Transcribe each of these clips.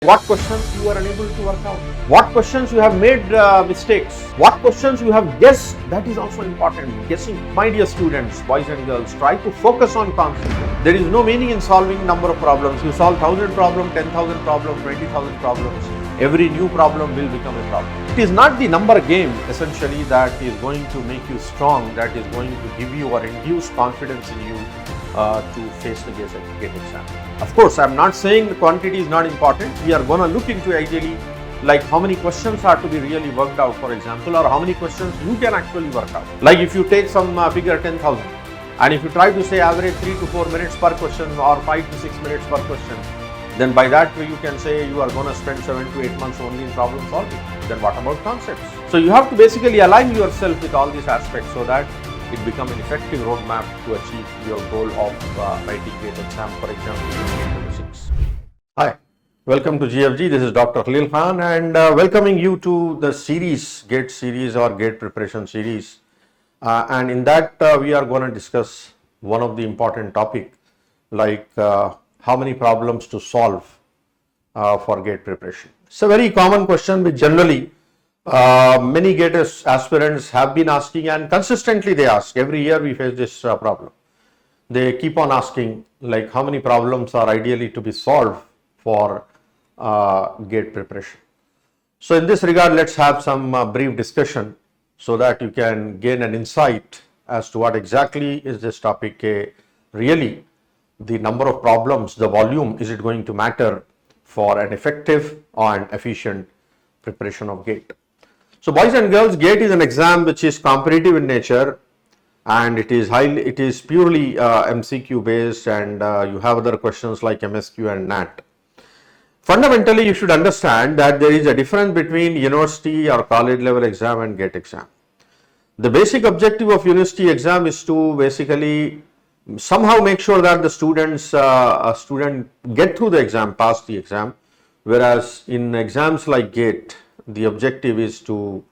What questions you are unable to work out? What questions you have made mistakes? What questions you have guessed? That is also important. Guessing. My dear students, boys and girls, try to focus on concept. There is no meaning in solving number of problems. You solve 1,000 problems, 10,000 problems, 20,000 problems. Every new problem will become a problem. It is not the number game essentially that is going to make you strong, that is going to give you or induce confidence in you to face the GATE exam. Of course, I am not saying the quantity is not important. We are going to look into ideally like how many questions are to be really worked out, for example, or how many questions you can actually work out. Like if you take some figure 10,000 and if you try to say average 3 to 4 minutes per question or 5 to 6 minutes per question, then by that way you can say you are going to spend 7 to 8 months only in problem solving. Then what about concepts? So you have to basically align yourself with all these aspects so that it becomes an effective roadmap to achieve your goal of writing GATE exam, for example, in 2026. Hi, welcome to GFG. This is Dr. 𝐂𝐨𝐿 and welcoming you to the series, GATE series or GATE preparation series. And in that we are going to discuss one of the important topic like how many problems to solve for GATE preparation. It's a very common question which generally many GATE aspirants have been asking, and consistently they ask. Every year we face this problem. They keep on asking like how many problems are ideally to be solved for GATE preparation. So in this regard, let's have some brief discussion so that you can gain an insight as to what exactly is this topic. Really, the number of problems, the volume, is it going to matter for an effective and efficient preparation of GATE? So boys and girls, GATE is an exam which is competitive in nature, and it is purely MCQ based, and you have other questions like MSQ and NAT. Fundamentally, you should understand that there is a difference between university or college level exam and GATE exam. The basic objective of university exam is to basically somehow make sure that the student get through the exam, pass the exam, whereas in exams like GATE, the objective is to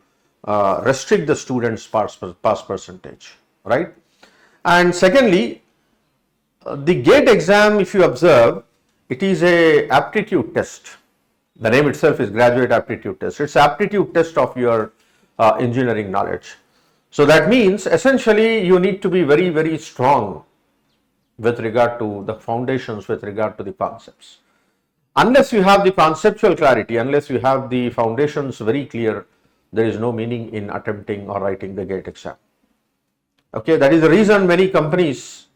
restrict the students' pass percentage, right? And secondly, the GATE exam, if you observe, it is a aptitude test. The name itself is graduate aptitude test. It's aptitude test of your engineering knowledge. So that means essentially you need to be very, very strong with regard to the foundations, with regard to the concepts. Unless you have the conceptual clarity, unless you have the foundations very clear, there is no meaning in attempting or writing the GATE exam. Okay, that is the reason many companies,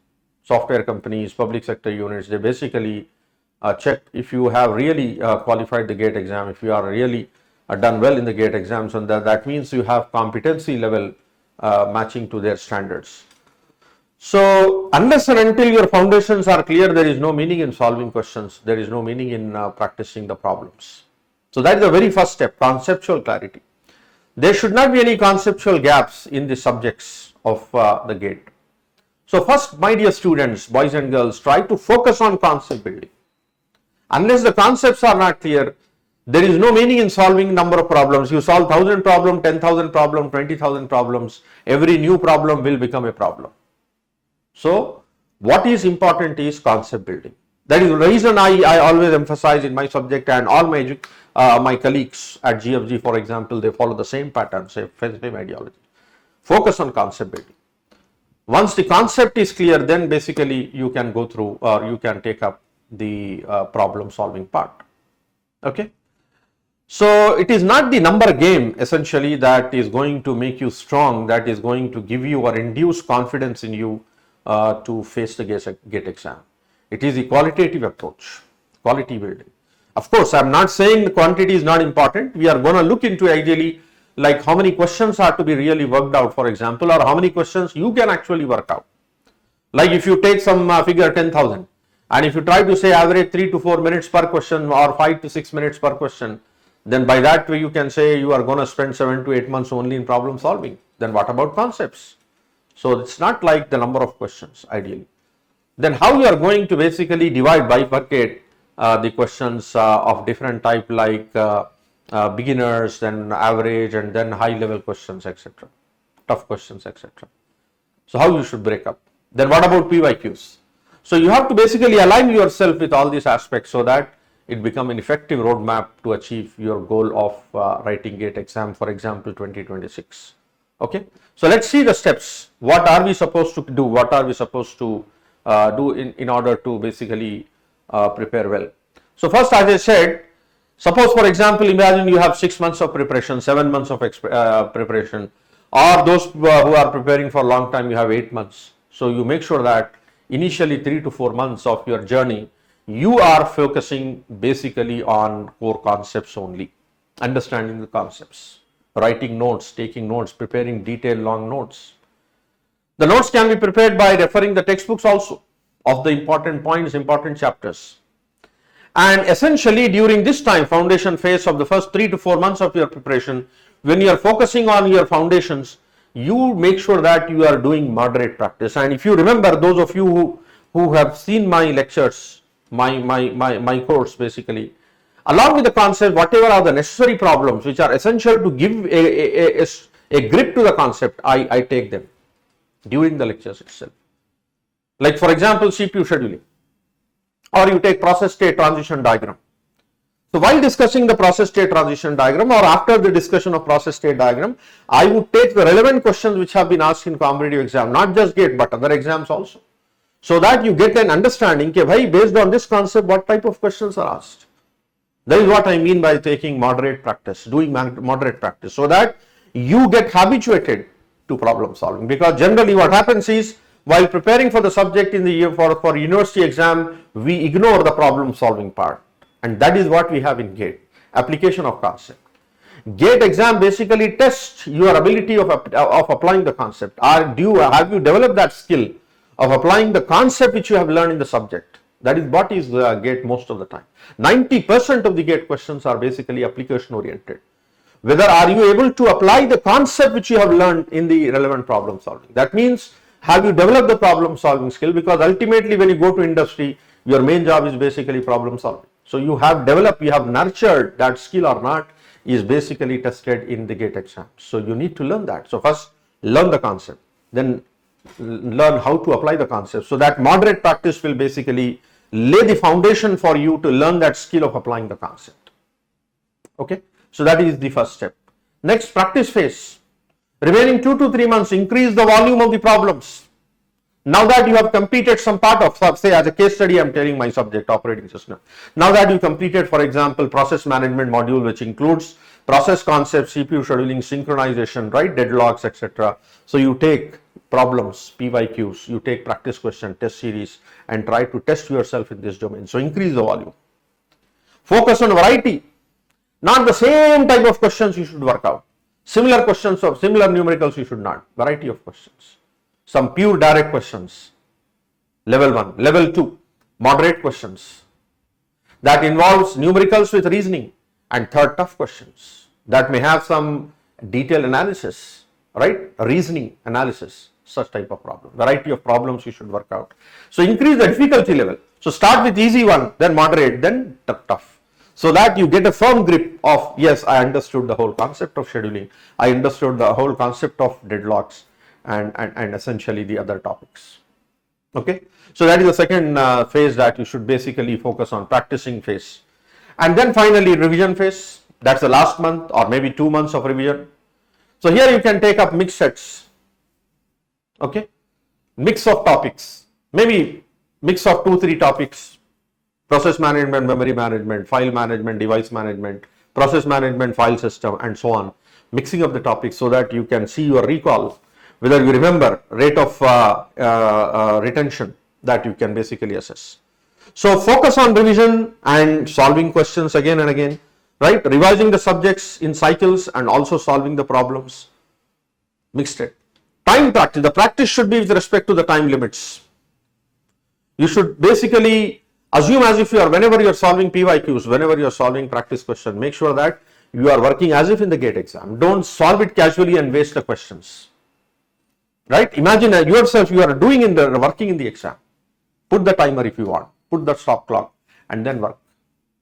software companies, public sector units, they basically check if you have really qualified the GATE exam, if you are really done well in the GATE exams, and that means you have competency level matching to their standards. So unless and until your foundations are clear, there is no meaning in solving questions. There is no meaning in practicing the problems. So that is the very first step, conceptual clarity. There should not be any conceptual gaps in the subjects of the GATE. So first, my dear students, boys and girls, try to focus on concept building. Unless the concepts are not clear, there is no meaning in solving number of problems. You solve 1,000 problems, 10,000 problems, 20,000 problems. Every new problem will become a problem. So what is important is concept building. That is the reason I always emphasize in my subject, and all my colleagues at GFG, for example, they follow the same pattern, same ideology. Focus on concept building. Once the concept is clear, then basically you can go through or you can take up the problem solving part. Okay. So it is not the number game essentially that is going to make you strong, that is going to give you or induce confidence in you to face the GATE exam. It is the qualitative approach, quality building. Of course, I am not saying the quantity is not important. We are going to look into ideally like how many questions are to be really worked out, for example, or how many questions you can actually work out. Like if you take some figure 10,000 and if you try to say average 3 to 4 minutes per question or 5 to 6 minutes per question, then by that way you can say you are going to spend 7 to 8 months only in problem solving. Then what about concepts? So it's not like the number of questions ideally. Then how you are going to basically bifurcate the questions of different type like beginners, then average, and then high level questions, etc. Tough questions, etc. So how you should break up. Then what about PYQs? So you have to basically align yourself with all these aspects so that it become an effective roadmap to achieve your goal of writing GATE exam, for example, 2026. Okay, so let's see the steps. What are we supposed to do? What are we supposed to do in order to basically prepare well? So first, as I said, suppose for example, imagine you have 6 months of preparation, 7 months of preparation, or those who are preparing for a long time, you have 8 months. So you make sure that initially 3 to 4 months of your journey, you are focusing basically on core concepts only, understanding the concepts, writing notes, taking notes, preparing detailed long notes. The notes can be prepared by referring the textbooks also of the important points, important chapters. And essentially during this time, foundation phase of the first 3 to 4 months of your preparation, when you are focusing on your foundations, you make sure that you are doing moderate practice. And if you remember, those of you who have seen my lectures, my course basically, along with the concept, whatever are the necessary problems which are essential to give a grip to the concept, I take them during the lectures itself. Like for example, CPU scheduling, or you take process state transition diagram. So while discussing the process state transition diagram, or after the discussion of process state diagram, I would take the relevant questions which have been asked in competitive exam, not just GATE but other exams also, so that you get an understanding, okay, based on this concept, what type of questions are asked. That is what I mean by taking moderate practice, doing moderate practice, so that you get habituated to problem solving. Because generally what happens is, while preparing for the subject in the year for university exam, we ignore the problem solving part, and that is what we have in GATE, application of concept. GATE exam basically tests your ability of applying the concept. Have you developed that skill of applying the concept which you have learned in the subject? That is what is GATE most of the time. 90% of the GATE questions are basically application oriented. Whether are you able to apply the concept which you have learned in the relevant problem solving. That means, have you developed the problem solving skill? Because ultimately when you go to industry, your main job is basically problem solving. So you have developed, you have nurtured that skill or not is basically tested in the GATE exam. So you need to learn that. So first learn the concept, then learn how to apply the concept. So that moderate practice will basically lay the foundation for you to learn that skill of applying the concept. Okay, so that is the first step. Next, practice phase. Remaining 2 to 3 months, increase the volume of the problems. Now that you have completed some part of, say as a case study, I am telling my subject, operating system. Now that you completed, for example, process management module, which includes process concepts, CPU scheduling, synchronization, right, deadlocks, etc. So you take problems, PYQs, you take practice question, test series, and try to test yourself in this domain. So increase the volume. Focus on variety. Not the same type of questions you should work out. Similar questions or similar numericals you should not. Variety of questions. Some pure direct questions. Level 1. Level 2. Moderate questions. That involves numericals with reasoning. And third, tough questions. That may have some detailed analysis. Right? Reasoning analysis. Such type of problem. Variety of problems you should work out. So increase the difficulty level. So start with easy one, then moderate, then tough. So that you get a firm grip of, yes, I understood the whole concept of scheduling. I understood the whole concept of deadlocks and essentially the other topics. Okay. So that is the second phase that you should basically focus on, practicing phase. And then finally revision phase. That's the last month or maybe 2 months of revision. So here you can take up mixed sets. Okay. Mix of topics. Maybe mix of 2-3 topics. Process management, memory management, file management, device management, process management, file system, and so on. Mixing of the topics so that you can see your recall, whether you remember, rate of retention that you can basically assess. So focus on revision and solving questions again and again, right? Revising the subjects in cycles and also solving the problems. Mixed it. Time practice. The practice should be with respect to the time limits. You should basically assume as if you are, whenever you are solving PYQs, whenever you are solving practice question, make sure that you are working as if in the GATE exam. Don't solve it casually and waste the questions. Right? Imagine yourself, you are working in the exam. Put the timer if you want. Put the stop clock and then work.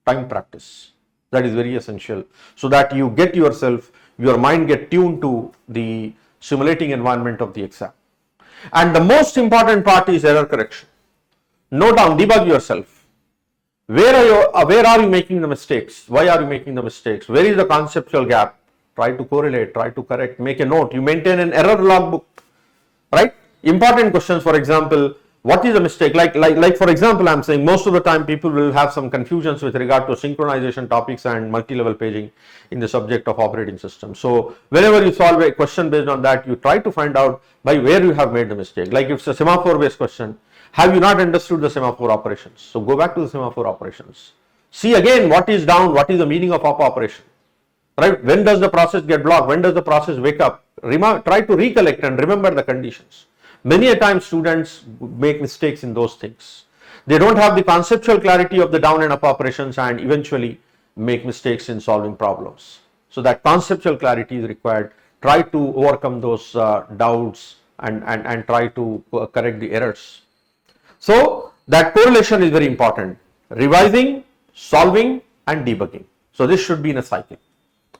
Time practice. That is very essential. So that you get yourself, your mind get tuned to the simulating environment of the exam. And the most important part is error correction. Note down, debug yourself. Where are you making the mistakes? Why are you making the mistakes? Where is the conceptual gap? Try to correlate, try to correct, make a note. You maintain an error logbook, right? Important questions, for example, what is a mistake? Like for example, I'm saying most of the time people will have some confusions with regard to synchronization topics and multi-level paging in the subject of operating system. So whenever you solve a question based on that, you try to find out by where you have made the mistake. Like if it's a semaphore based question, have you not understood the semaphore operations? So go back to the semaphore operations. See again what is down, what is the meaning of up operation, right? When does the process get blocked? When does the process wake up? Try to recollect and remember the conditions. Many a time students make mistakes in those things. They don't have the conceptual clarity of the down and up operations and eventually make mistakes in solving problems. So that conceptual clarity is required. Try to overcome those doubts and try to correct the errors. So that correlation is very important. Revising, solving and debugging. So this should be in a cycle.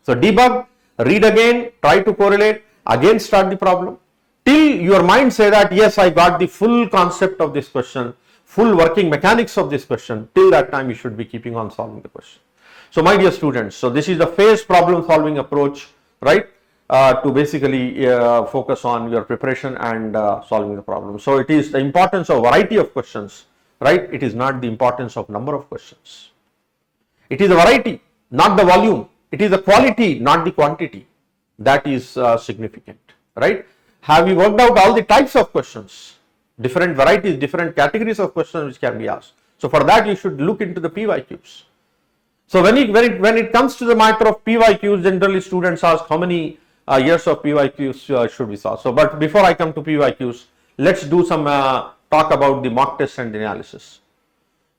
So debug, read again, try to correlate, again start the problem, till your mind say that yes, I got the full concept of this question, full working mechanics of this question. Till that time you should be keeping on solving the question. So my dear students, so this is the phased problem solving approach, right, to basically focus on your preparation and solving the problem. So it is the importance of variety of questions, right? It is not the importance of number of questions. It is the variety, not the volume. It is the quality, not the quantity. That is significant, right? Have you worked out all the types of questions, different varieties, different categories of questions which can be asked? So for that you should look into the PYQs. So when it comes to the matter of PYQs, generally students ask how many years of PYQs should we solve. So but before I come to PYQs, let's do some talk about the mock test and the analysis.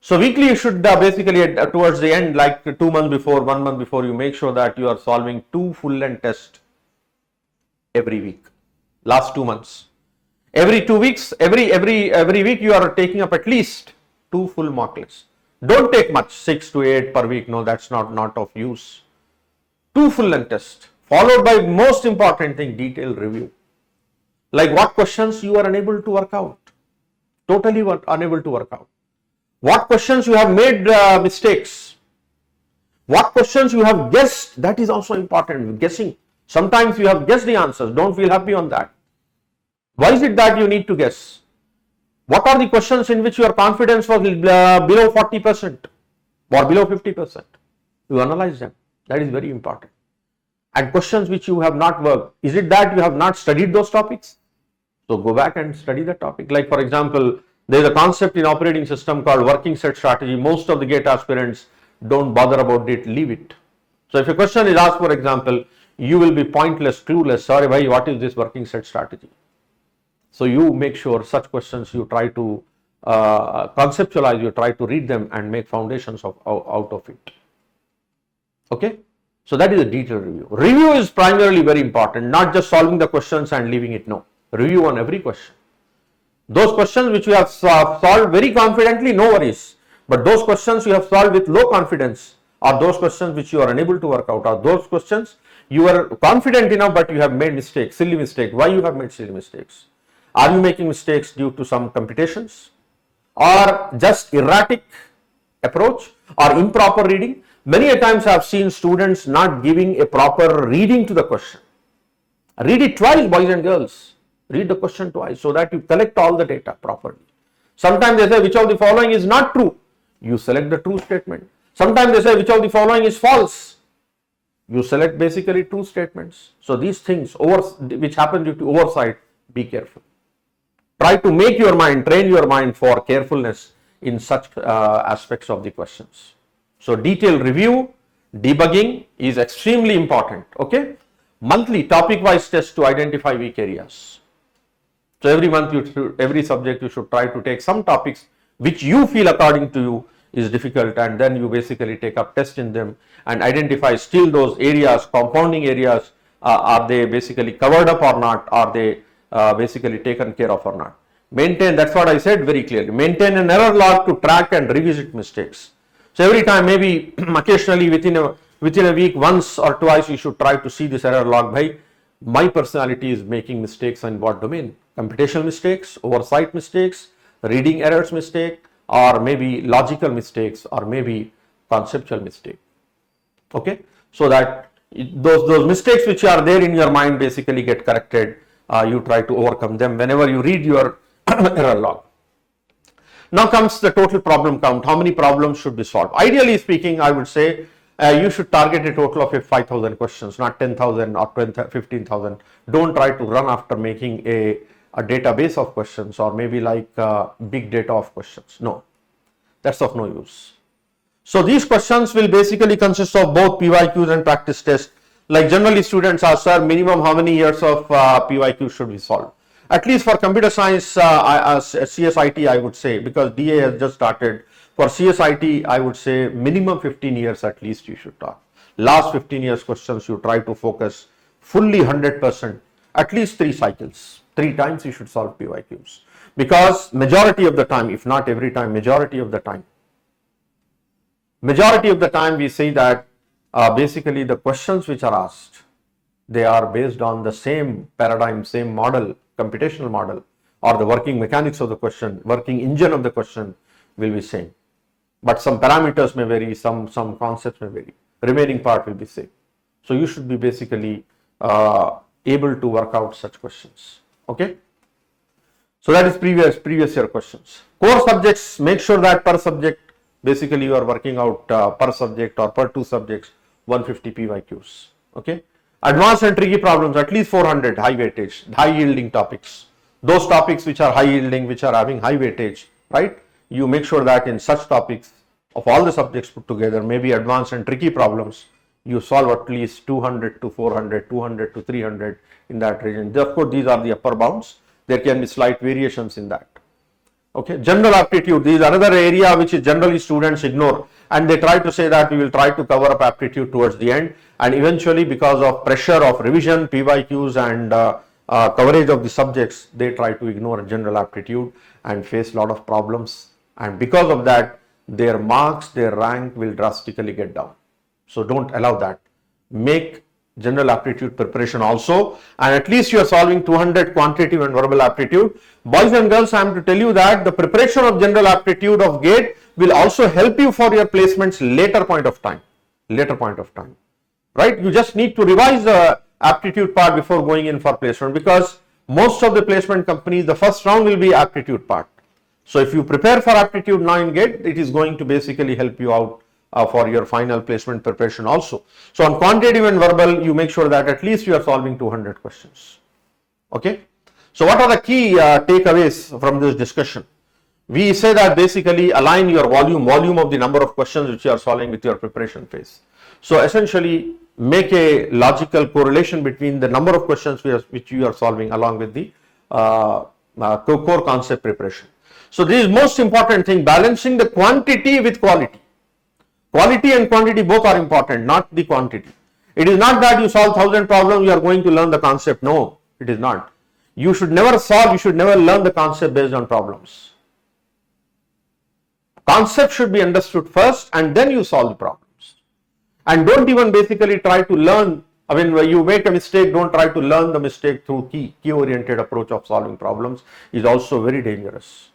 So weekly you should basically towards the end, like 2 months before, 1 month before, you make sure that you are solving 2 full length tests every week. Last 2 months. Every 2 weeks, every week you are taking up at least 2 full mock tests. Don't take much, 6 to 8 per week. No, that's not of use. 2 full length tests followed by most important thing, detailed review. Like what questions you are unable to work out, totally unable to work out. What questions you have made mistakes. What questions you have guessed, that is also important, guessing. Sometimes you have guessed the answers, don't feel happy on that. Why is it that you need to guess? What are the questions in which your confidence was below 40% or below 50%? You analyze them, that is very important. And questions which you have not worked, is it that you have not studied those topics? So go back and study the topic. Like for example, there is a concept in operating system called working set strategy. Most of the GATE aspirants don't bother about it, leave it. So if a question is asked, for example, you will be pointless, clueless, sorry bhai, what is this working set strategy? So you make sure such questions you try to conceptualize, you try to read them and make foundations out of it. Okay, so that is a detailed review. Review is primarily very important, not just solving the questions and leaving it, no. Review on every question. Those questions which you have solved very confidently, no worries. But those questions you have solved with low confidence, or those questions which you are unable to work out, or those questions you are confident enough but you have made mistakes, silly mistakes. Why you have made silly mistakes? Are you making mistakes due to some computations, or just erratic approach, or improper reading? Many a times I have seen students not giving a proper reading to the question. Read it twice, boys and girls. Read the question twice so that you collect all the data properly. Sometimes they say which of the following is not true. You select the true statement. Sometimes they say which of the following is false. You select basically true statements. So these things which happen due to oversight, be careful. Try to make your mind, train your mind for carefulness in such aspects of the questions. So detailed review, debugging is extremely important. Okay. Monthly topic wise test to identify weak areas. So every month every subject you should try to take some topics which you feel according to you is difficult, and then you basically take up test in them and identify still those areas, compounding areas, are they basically covered up or not, are they basically taken care of or not. Maintain, that's what I said very clearly, maintain an error log to track and revisit mistakes. So every time, maybe occasionally within a week, once or twice, you should try to see this error log. Bhai, my personality is making mistakes in what domain? Computational mistakes, oversight mistakes, reading errors mistake, or maybe logical mistakes, or maybe conceptual mistake. Okay, so that those mistakes which are there in your mind basically get corrected. You try to overcome them whenever you read your error log. Now comes the total problem count. How many problems should be solved? Ideally speaking, I would say you should target a total of 5,000 questions, not 10,000 or 15,000. Don't try to run after making a database of questions, or maybe like big data of questions. No, that's of no use. So these questions will basically consist of both PYQs and practice tests. Like generally students ask, sir, minimum how many years of PYQ should be solved? At least for computer science, CSIT, I would say, because DA has just started. For CSIT, I would say minimum 15 years at least you should talk. Last 15 years questions you try to focus fully 100%, at least 3 cycles. 3 times you should solve PYQs. Because majority of the time, if not every time, majority of the time we say that basically the questions which are asked, they are based on the same paradigm, same model, computational model, or the working mechanics of the question, working engine of the question will be same. But some parameters may vary, some concepts may vary. Remaining part will be same. So you should be basically able to work out such questions. Okay. So that is previous year questions. Core subjects, make sure that per subject basically you are working out per subject or per 2 subjects 150 PYQs. Okay. Advanced and tricky problems, at least 400 high weightage, high yielding topics. Those topics which are high yielding, which are having high weightage, right? You make sure that in such topics of all the subjects put together, maybe advanced and tricky problems, you solve at least 200 to 400, 200 to 300 in that region. Of course, these are the upper bounds. There can be slight variations in that. Okay, general aptitude, this is another area which is generally students ignore, and they try to say that we will try to cover up aptitude towards the end, and eventually because of pressure of revision, PYQs and coverage of the subjects, they try to ignore general aptitude and face a lot of problems, and because of that their marks, their rank will drastically get down. So don't allow that. Make general aptitude preparation also, and at least you are solving 200 quantitative and verbal aptitude. Boys and girls, I am to tell you that the preparation of general aptitude of GATE will also help you for your placements later point of time, right? You just need to revise the aptitude part before going in for placement, because most of the placement companies, the first round will be aptitude part. So if you prepare for aptitude now in GATE, it is going to basically help you out for your final placement preparation also. So on quantitative and verbal, you make sure that at least you are solving 200 questions. Okay. So what are the key takeaways from this discussion? We say that basically align your volume of the number of questions which you are solving with your preparation phase. So essentially make a logical correlation between the number of questions which you are solving along with the core concept preparation. So this is most important thing, balancing the quantity with quality. Quality and quantity both are important, not the quantity. It is not that you solve 1000 problems, you are going to learn the concept. No, it is not. You should never learn the concept based on problems. Concept should be understood first and then you solve the problems. And don't even basically try to learn, when you make a mistake, don't try to learn the mistake through key oriented approach of solving problems is also very dangerous.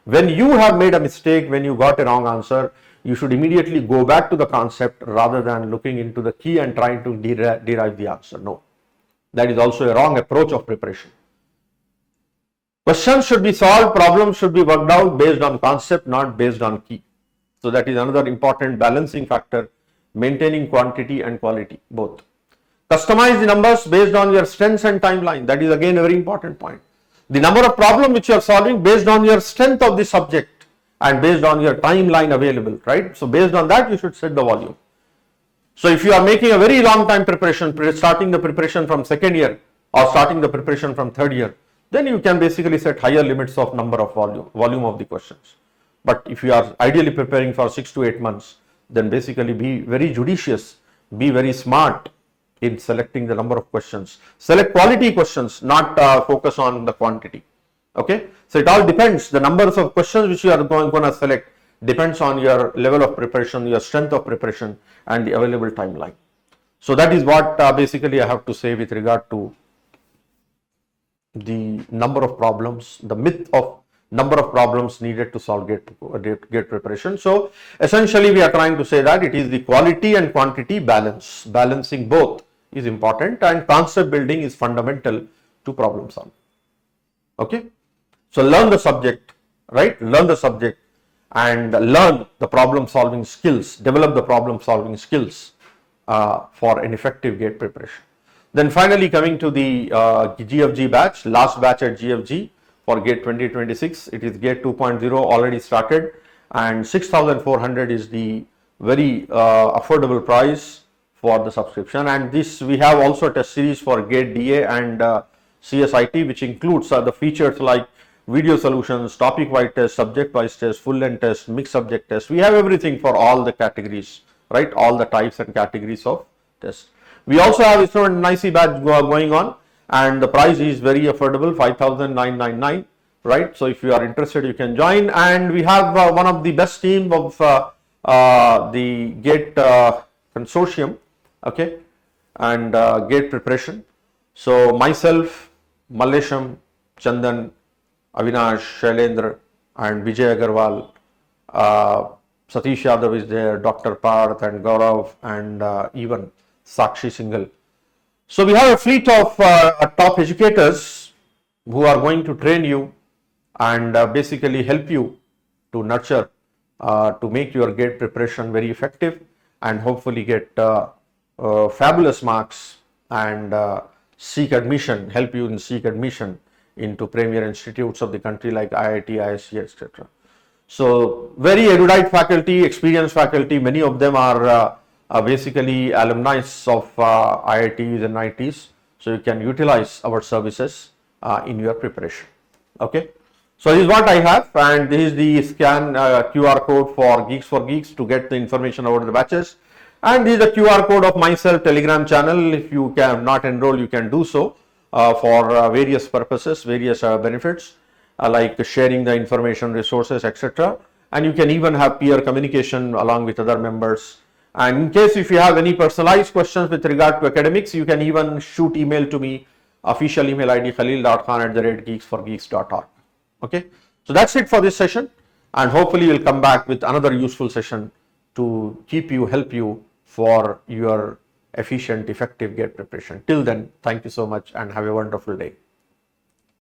When you have made a mistake, when you got a wrong answer, you should immediately go back to the concept rather than looking into the key and trying to derive the answer. No, that is also a wrong approach of preparation. Questions should be solved, problems should be worked out based on concept, not based on key. So that is another important balancing factor, maintaining quantity and quality both. Customize the numbers based on your strengths and timeline. That is again a very important point. The number of problems which you are solving based on your strength of the subject and based on your timeline available, right? So based on that you should set the volume. So if you are making a very long time preparation, starting the preparation from second year or starting the preparation from third year, then you can basically set higher limits of number of volume of the questions. But if you are ideally preparing for 6 to 8 months, then basically be very judicious, be very smart in selecting the number of questions. Select quality questions, not focus on the quantity. Okay, so it all depends. The numbers of questions which you are going to select depends on your level of preparation, your strength of preparation, and the available timeline. So that is what basically I have to say with regard to the number of problems, the myth of number of problems needed to solve GATE preparation. So essentially we are trying to say that it is the quality and quantity balance. Balancing both is important, and concept building is fundamental to problem solving. Okay. So learn the subject, right? Learn the subject and learn the problem solving skills, develop the problem solving skills for an effective GATE preparation. Then finally coming to the GFG batch, last batch at GFG for GATE 2026, it is GATE 2.0 already started, and 6,400 is the very affordable price for the subscription. And this we have also a test series for GATE DA and CSIT, which includes the features like video solutions, topic wise test, subject wise test, full length test, mixed subject test. We have everything for all the categories, right? All the types and categories of tests. We also have instrument and IC batch going on, and the price is very affordable, 5,999, right? So if you are interested, you can join. And we have one of the best team of the GATE consortium, okay, and GATE preparation. So myself, Mallesham, Chandan, Avinash, Shailendra, and Vijay Agarwal, Satish Yadav is there, Dr. Parth and Gaurav, and even Sakshi Singhal. So we have a fleet of top educators who are going to train you and basically help you to nurture, to make your GATE preparation very effective and hopefully get fabulous marks and seek admission, help you in seek admission into premier institutes of the country like IIT, ISC, etc. So very erudite faculty, experienced faculty, many of them are basically alumni of IITs and IITs. So you can utilize our services in your preparation. Okay. So this is what I have, and this is the scan QR code for Geeks to get the information about the batches. And this is the QR code of myself Telegram channel. If you can not enroll, you can do so for various purposes, various benefits like sharing the information, resources, etc. And you can even have peer communication along with other members. And in case if you have any personalized questions with regard to academics, you can even shoot email to me, official email ID khalil.khan@geeksforgeeks.org. Okay, so that's it for this session, and hopefully we'll come back with another useful session to help you for your efficient, effective GATE preparation. Till then, thank you so much and have a wonderful day.